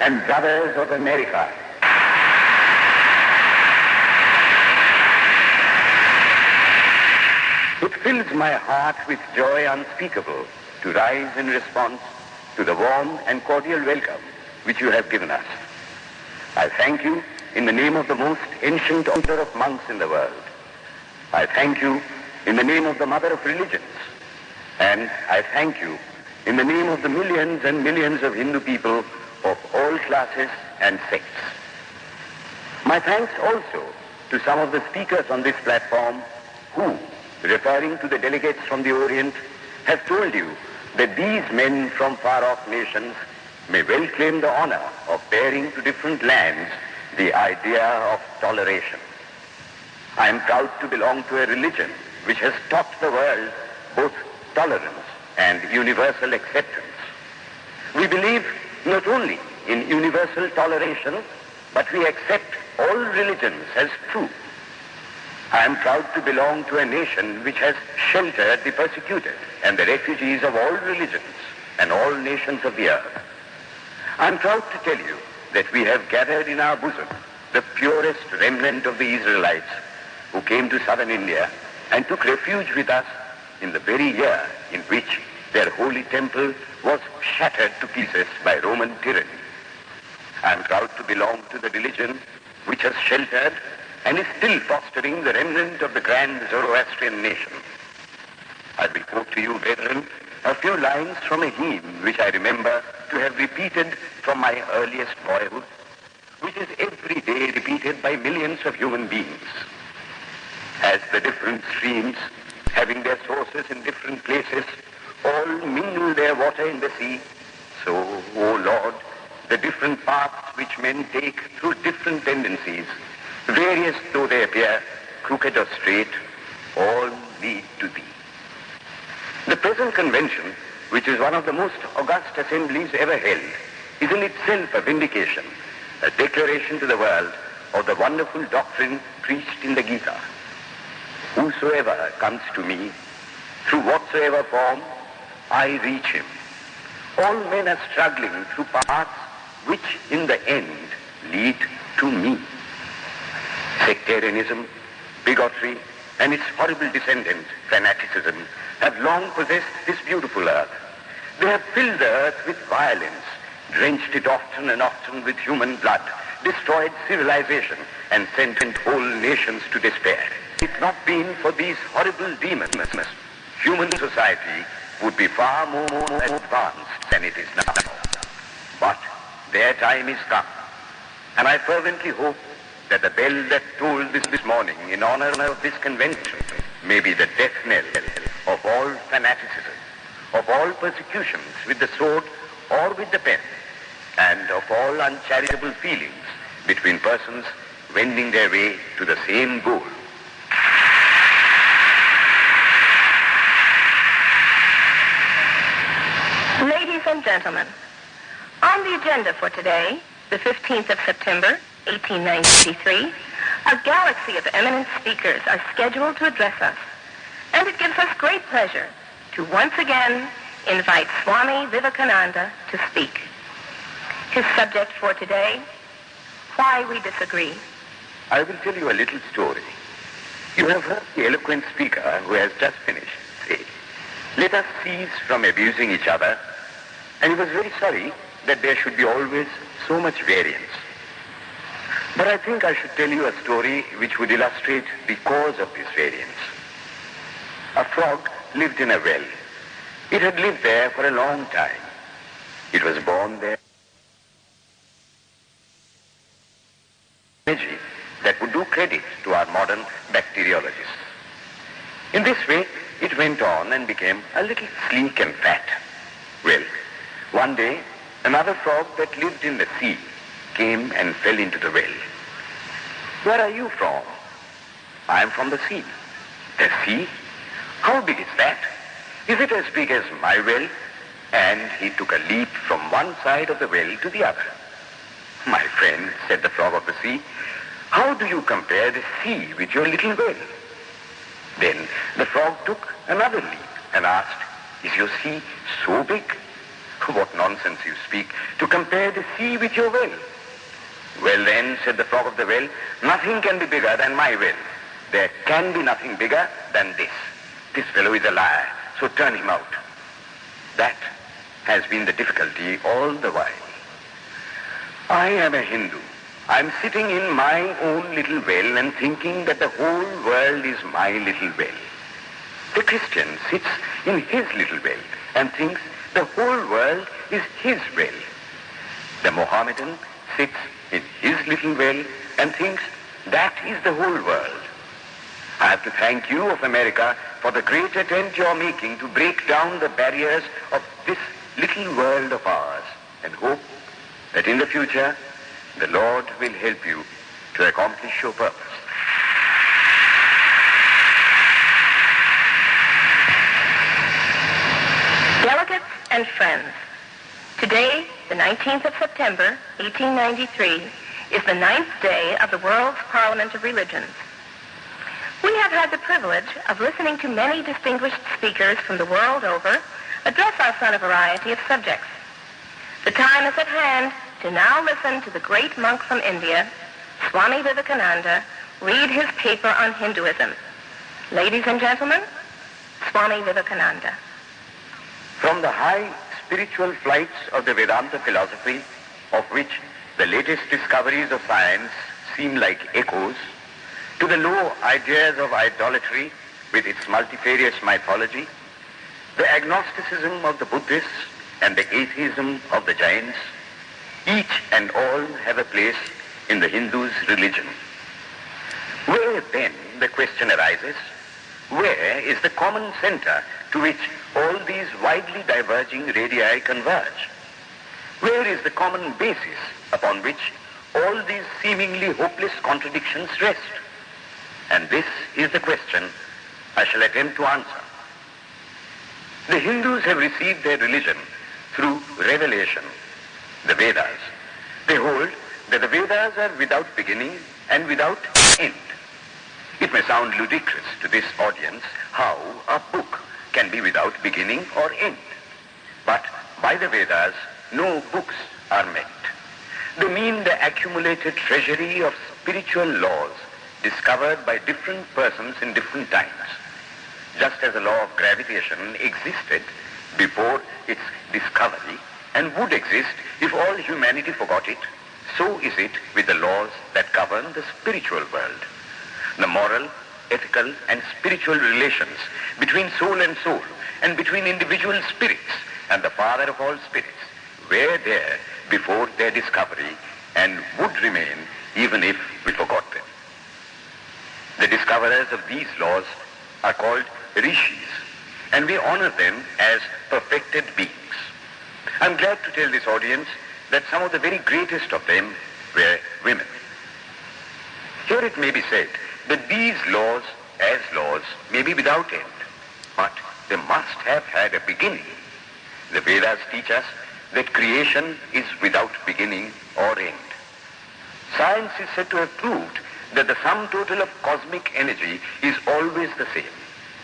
and brothers of America. It fills my heart with joy unspeakable to rise in response to the warm and cordial welcome which you have given us. I thank you in the name of the most ancient order of monks in the world. I thank you in the name of the mother of religions. And I thank you in the name of the millions and millions of Hindu people of all classes and sects. My thanks also to some of the speakers on this platform who, referring to the delegates from the Orient, have told you that these men from far-off nations may well claim the honor of bearing to different lands the idea of toleration. I am proud to belong to a religion which has taught the world both tolerance and universal acceptance. We believe not only in universal toleration, but we accept all religions as true. I am proud to belong to a nation which has sheltered the persecuted and the refugees of all religions and all nations of the earth. I am proud to tell you that we have gathered in our bosom the purest remnant of the Israelites who came to southern India and took refuge with us in the very year in which their holy temple was shattered to pieces by Roman tyranny. I am proud to belong to the religion which has sheltered and is still fostering the remnant of the grand Zoroastrian nation. I will quote to you, brethren, a few lines from a hymn which I remember to have repeated from my earliest boyhood, which is every day repeated by millions of human beings. As the different streams, having their sources in different places, all mingle their water in the sea, so, O Lord, the different paths which men take through different tendencies, various though they appear, crooked or straight, all lead to thee. The present convention, which is one of the most august assemblies ever held, is in itself a vindication, a declaration to the world of the wonderful doctrine preached in the Gita. Whosoever comes to me, through whatsoever form, I reach him. All men are struggling through paths which in the end lead to me. Sectarianism, bigotry, and its horrible descendant, fanaticism, have long possessed this beautiful earth. They have filled the earth with violence, drenched it often and often with human blood, destroyed civilization, and sent whole nations to despair. If it not been for these horrible demons, human society would be far more advanced than it is now. But their time is come, and I fervently hope that the bell that tolled this morning in honor of this convention may be the death knell of all fanaticism, of all persecutions with the sword or with the pen, and of all uncharitable feelings between persons wending their way to the same goal. Ladies and gentlemen, on the agenda for today, the 15th of September, 1893, a galaxy of eminent speakers are scheduled to address us, and it gives us great pleasure to once again invite Swami Vivekananda to speak. His subject for today, Why We Disagree. I will tell you a little story. You have heard the eloquent speaker who has just finished say, "Let us cease from abusing each other," and he was very sorry that there should be always so much variance. But I think I should tell you a story which would illustrate the cause of this variance. A frog lived in a well. It had lived there for a long time. It was born there. Energy that would do credit to our modern bacteriologists. In this way, it went on and became a little sleek and fat. Well, one day, another frog that lived in the sea came and fell into the well. "Where are you from?" "I am from the sea." "The sea? How big is that? Is it as big as my well?" And he took a leap from one side of the well to the other. "My friend," said the frog of the sea, "how do you compare the sea with your little well?" Then the frog took another leap and asked, "Is your sea so big?" What nonsense you speak, to compare the sea with your well. Well then, said the frog of the well, nothing can be bigger than my well. There can be nothing bigger than this. This fellow is a liar, so turn him out. That has been the difficulty all the while. I am a Hindu. I am sitting in my own little well and thinking that the whole world is my little well. The Christian sits in his little well and thinks the whole world is his well. The Mohammedan sits in his little well and thinks that is the whole world. I have to thank you of America for the great attempt you are making to break down the barriers of this little world of ours, and hope that in the future the Lord will help you to accomplish your purpose. Delegates and friends, today, the 19th of September, 1893, is the 9th day of the World's Parliament of Religions. We have had the privilege of listening to many distinguished speakers from the world over address us on a variety of subjects. The time is at hand to now listen to the great monk from India, Swami Vivekananda, read his paper on Hinduism. Ladies and gentlemen, Swami Vivekananda. From the high spiritual flights of the Vedanta philosophy, of which the latest discoveries of science seem like echoes, to the low ideas of idolatry with its multifarious mythology, the agnosticism of the Buddhists and the atheism of the Jains, each and all have a place in the Hindu's religion. Where then, the question arises, where is the common center to which all these widely diverging radii converge? Where is the common basis upon which all these seemingly hopeless contradictions rest? And this is the question I shall attempt to answer. The Hindus have received their religion through revelation, the Vedas. They hold that the Vedas are without beginning and without end. It may sound ludicrous to this audience how a book can be without beginning or end. But by the Vedas, no books are meant. They mean the accumulated treasury of spiritual laws discovered by different persons in different times. Just as the law of gravitation existed before its discovery and would exist if all humanity forgot it, so is it with the laws that govern the spiritual world. The moral, ethical, and spiritual relations between soul and between individual spirits and the Father of all spirits were there before their discovery and would remain even if we forgot them. The discoverers of these laws are called rishis, and we honor them as perfected beings. I'm glad to tell this audience that some of the very greatest of them were women. Here it may be said that these laws, as laws, may be without end, but they must have had a beginning. The Vedas teach us that creation is without beginning or end. Science is said to have proved that the sum total of cosmic energy is always the same.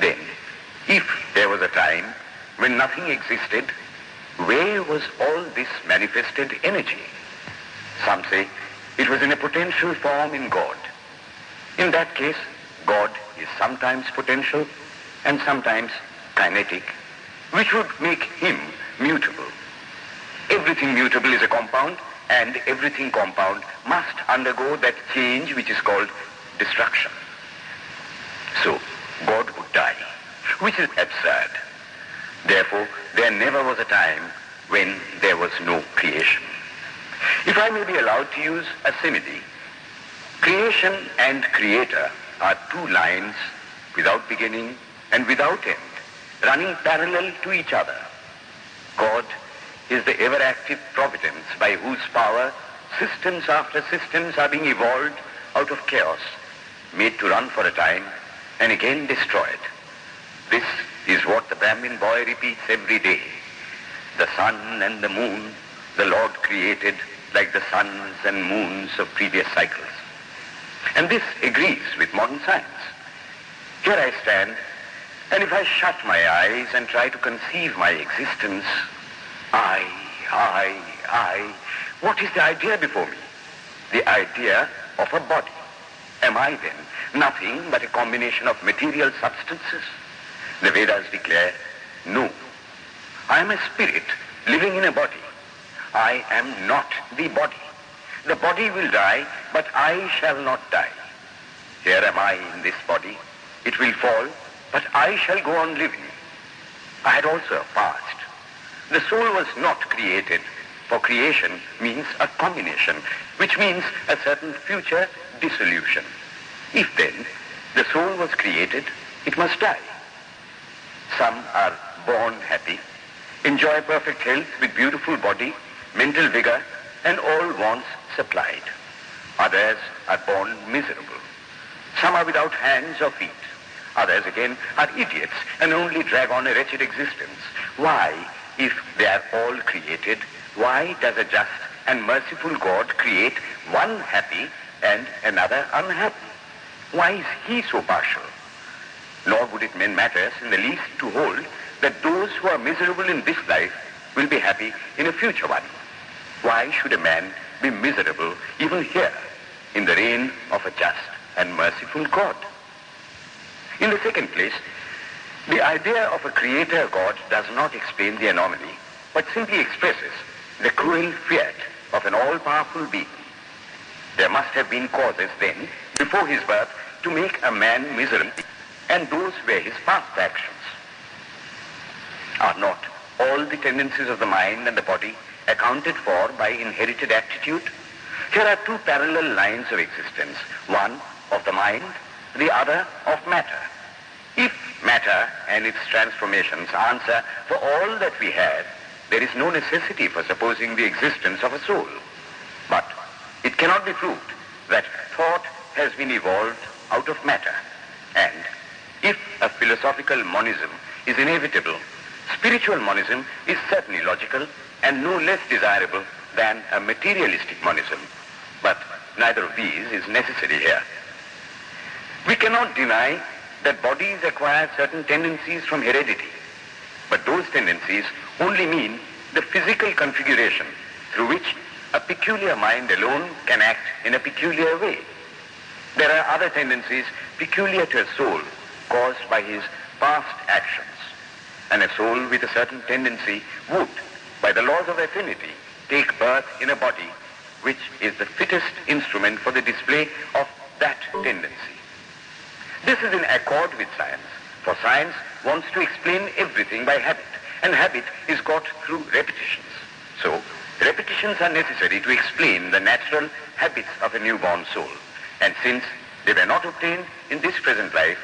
Then, if there was a time when nothing existed, where was all this manifested energy? Some say it was in a potential form in God. In that case, God is sometimes potential and sometimes kinetic, which would make him mutable. Everything mutable is a compound, and everything compound must undergo that change which is called destruction. So, God would die, which is absurd. Therefore, there never was a time when there was no creation. If I may be allowed to use a simile, creation and creator are two lines without beginning and without end, running parallel to each other. God is the ever-active providence by whose power systems after systems are being evolved out of chaos, made to run for a time and again destroyed. This is what the Brahmin boy repeats every day. The sun and the moon the Lord created like the suns and moons of previous cycles. And this agrees with modern science. Here I stand, and if I shut my eyes and try to conceive my existence, I. What is the idea before me? The idea of a body. Am I then nothing but a combination of material substances? The Vedas declare, no. I am a spirit living in a body. I am not the body. The body will die, but I shall not die. Here am I in this body. It will fall, but I shall go on living. I had also a past. The soul was not created, for creation means a combination, which means a certain future dissolution. If then the soul was created, it must die. Some are born happy, enjoy perfect health with beautiful body, mental vigor, and all wants supplied. Others are born miserable. Some are without hands or feet. Others again are idiots and only drag on a wretched existence. Why, if they are all created, why does a just and merciful God create one happy and another unhappy? Why is he so partial? Nor would it matter in the least to hold that those who are miserable in this life will be happy in a future one. Why should a man be miserable even here in the reign of a just and merciful God? In the second place, the idea of a creator God does not explain the anomaly, but simply expresses the cruel fiat of an all-powerful being. There must have been causes then, before his birth, to make a man miserable, and those were his past actions. Are not all the tendencies of the mind and the body accounted for by inherited aptitude? Here are two parallel lines of existence, one of the mind, the other of matter. If matter and its transformations answer for all that we have, there is no necessity for supposing the existence of a soul. But it cannot be proved that thought has been evolved out of matter. And if a philosophical monism is inevitable, spiritual monism is certainly logical and no less desirable than a materialistic monism. But neither of these is necessary here. We cannot deny that bodies acquire certain tendencies from heredity, but those tendencies only mean the physical configuration through which a peculiar mind alone can act in a peculiar way. There are other tendencies peculiar to a soul caused by his past actions, and a soul with a certain tendency would, by the laws of affinity, take birth in a body which is the fittest instrument for the display of that tendency. This is in accord with science, for science wants to explain everything by habit, and habit is got through repetitions. So, repetitions are necessary to explain the natural habits of a newborn soul, and since they were not obtained in this present life,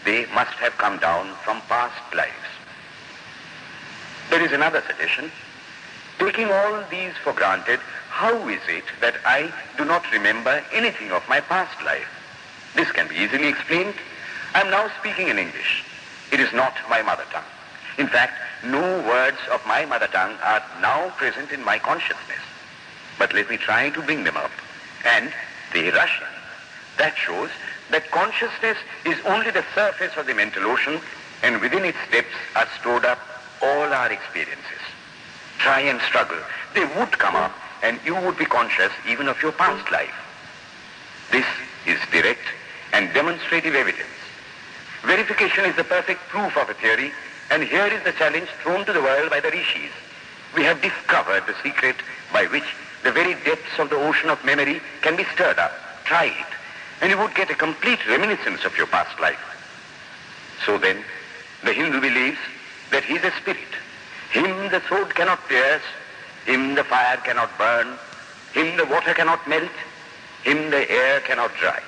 they must have come down from past lives. There is another suggestion. Taking all these for granted, how is it that I do not remember anything of my past life? This can be easily explained. I am now speaking in English. It is not my mother tongue. In fact, no words of my mother tongue are now present in my consciousness. But let me try to bring them up. And they rush in. That shows that consciousness is only the surface of the mental ocean, and within its depths are stored up all our experiences. Try and struggle. They would come up, and you would be conscious even of your past life. This is direct and demonstrative evidence. Verification is the perfect proof of a theory, and here is the challenge thrown to the world by the rishis. We have discovered the secret by which the very depths of the ocean of memory can be stirred up. Try it, and you would get a complete reminiscence of your past life. So then, the Hindu believes that he is a spirit. Him the sword cannot pierce, him the fire cannot burn, him the water cannot melt, him the air cannot dry.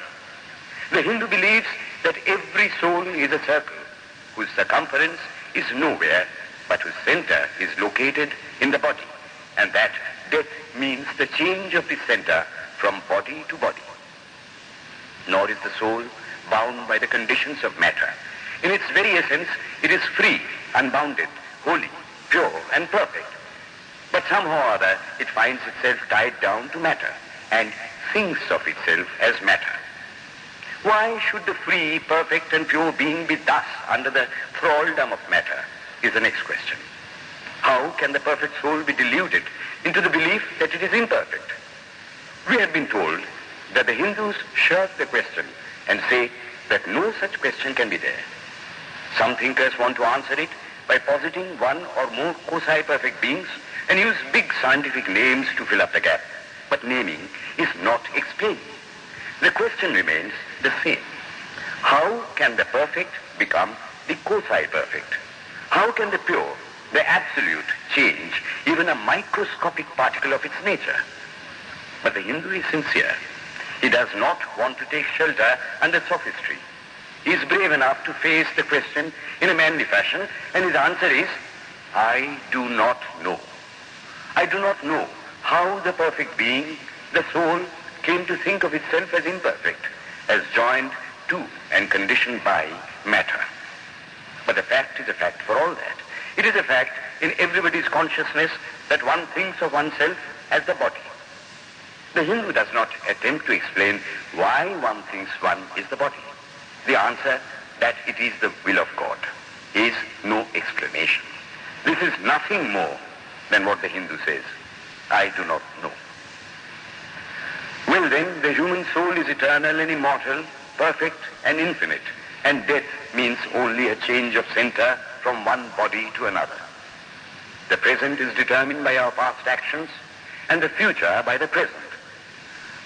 The Hindu believes that every soul is a circle whose circumference is nowhere, but whose center is located in the body, and that death means the change of the center from body to body. Nor is the soul bound by the conditions of matter. In its very essence, it is free, unbounded, holy, pure, and perfect. But somehow or other, it finds itself tied down to matter and thinks of itself as matter. Why should the free, perfect, and pure being be thus under the thraldom of matter is the next question. How can the perfect soul be deluded into the belief that it is imperfect? We have been told that the Hindus shirk the question and say that no such question can be there. Some thinkers want to answer it by positing one or more quasi-perfect beings and use big scientific names to fill up the gap. But naming is not explaining. The question remains the same. How can the perfect become the quasi-perfect? How can the pure, the absolute, change even a microscopic particle of its nature? But the Hindu is sincere. He does not want to take shelter under sophistry. He is brave enough to face the question in a manly fashion, and his answer is, I do not know. I do not know how the perfect being, the soul, came to think of itself as imperfect, as joined to and conditioned by matter. But the fact is a fact for all that. It is a fact in everybody's consciousness that one thinks of oneself as the body. The Hindu does not attempt to explain why one thinks one is the body. The answer that it is the will of God is no explanation. This is nothing more than what the Hindu says, I do not know. Well then, the human soul is eternal and immortal, perfect and infinite, and death means only a change of center from one body to another. The present is determined by our past actions, and the future by the present.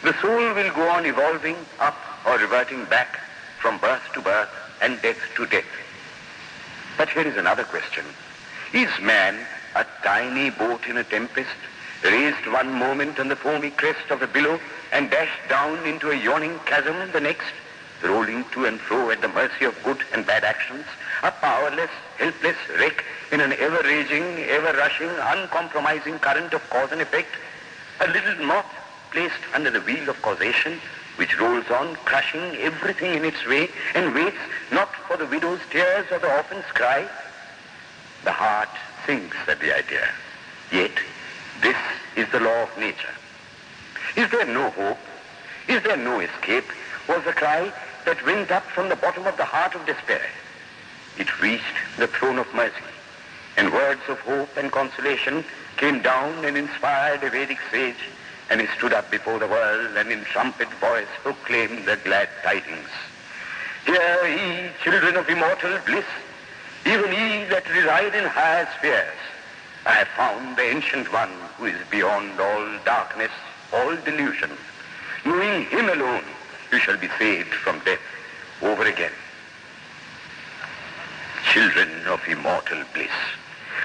The soul will go on evolving up or reverting back from birth to birth and death to death. But here is another question. Is man a tiny boat in a tempest, raised one moment on the foamy crest of a billow and dashed down into a yawning chasm the next, rolling to and fro at the mercy of good and bad actions, a powerless, helpless wreck in an ever-raging, ever-rushing, uncompromising current of cause and effect, a little moth placed under the wheel of causation, which rolls on, crushing everything in its way, and waits not for the widow's tears or the orphan's cry? The heart sinks at the idea. Yet, this is the law of nature. Is there no hope? Is there no escape? Was the cry that went up from the bottom of the heart of despair. It reached the throne of mercy, and words of hope and consolation came down and inspired a Vedic sage, and he stood up before the world and in trumpet voice proclaimed the glad tidings. Hear ye, children of immortal bliss, even ye that reside in higher spheres. I have found the ancient one who is beyond all darkness, all delusion. Knowing him alone, you shall be saved from death over again. Children of immortal bliss.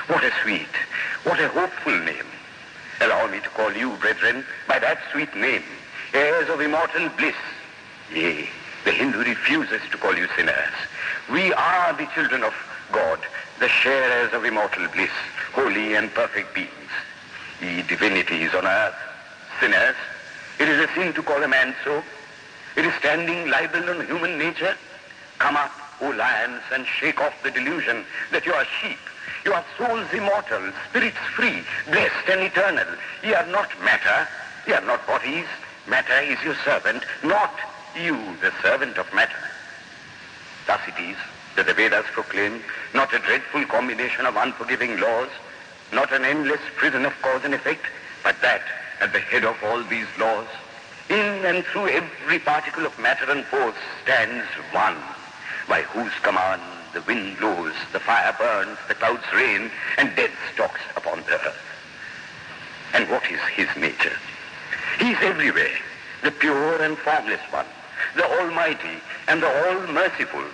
What a sweet, what a hopeful name. Allow me to call you, brethren, by that sweet name, heirs of immortal bliss. Yea, the Hindu refuses to call you sinners. We are the children of God, the sharers of immortal bliss, holy and perfect beings. Ye divinities on earth, sinners, it is a sin to call a man so. It is standing libel on human nature. Come up, O lions, and shake off the delusion that you are sheep. You are souls immortal, spirits free, blessed and eternal. Ye are not matter, ye are not bodies. Matter is your servant, not you the servant of matter. Thus it is that the Vedas proclaim not a dreadful combination of unforgiving laws, not an endless prison of cause and effect, but that at the head of all these laws, in and through every particle of matter and force, stands one, by whose command the wind blows, the fire burns, the clouds rain, and death stalks upon the earth. And what is his nature? He is everywhere, the pure and formless one, the almighty and the all-merciful.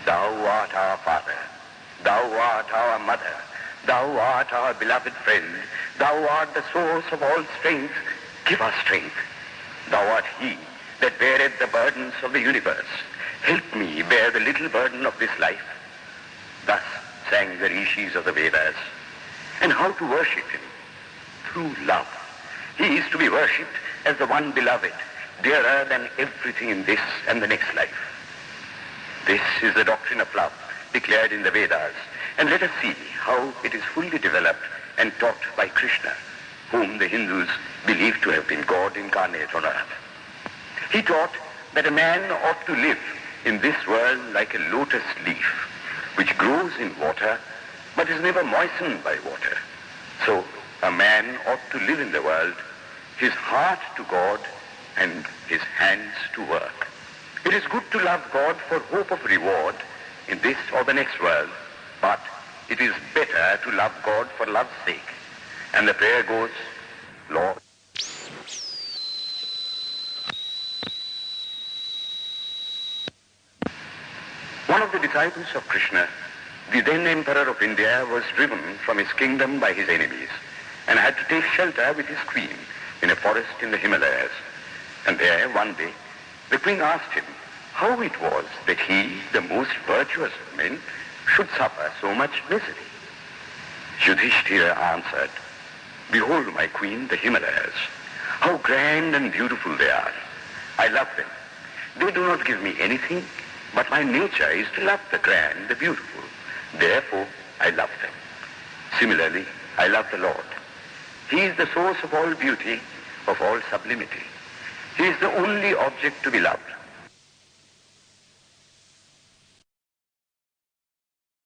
Thou art our Father, thou art our Mother, thou art our beloved friend, thou art the source of all strength. Give us strength. Thou art he that beareth the burdens of the universe. Help me bear the little burden of this life. Thus sang the rishis of the Vedas. And how to worship him? Through love. He is to be worshipped as the one beloved, dearer than everything in this and the next life. This is the doctrine of love declared in the Vedas, and let us see how it is fully developed and taught by Krishna, whom the Hindus believe to have been God incarnate on earth. He taught that a man ought to live in this world like a lotus leaf, which grows in water but is never moistened by water. So a man ought to live in the world, his heart to God and his hands to work. It is good to love God for hope of reward in this or the next world, but it is better to love God for love's sake. And the prayer goes, Lord, one of the disciples of Krishna, the then Emperor of India, was driven from his kingdom by his enemies and had to take shelter with his queen in a forest in the Himalayas. And there, one day, the queen asked him how it was that he, the most virtuous of men, should suffer so much misery. Yudhishthira answered, "Behold, my queen, the Himalayas. How grand and beautiful they are. I love them. They do not give me anything, but my nature is to love the grand, the beautiful. Therefore, I love them. Similarly, I love the Lord. He is the source of all beauty, of all sublimity. He is the only object to be loved.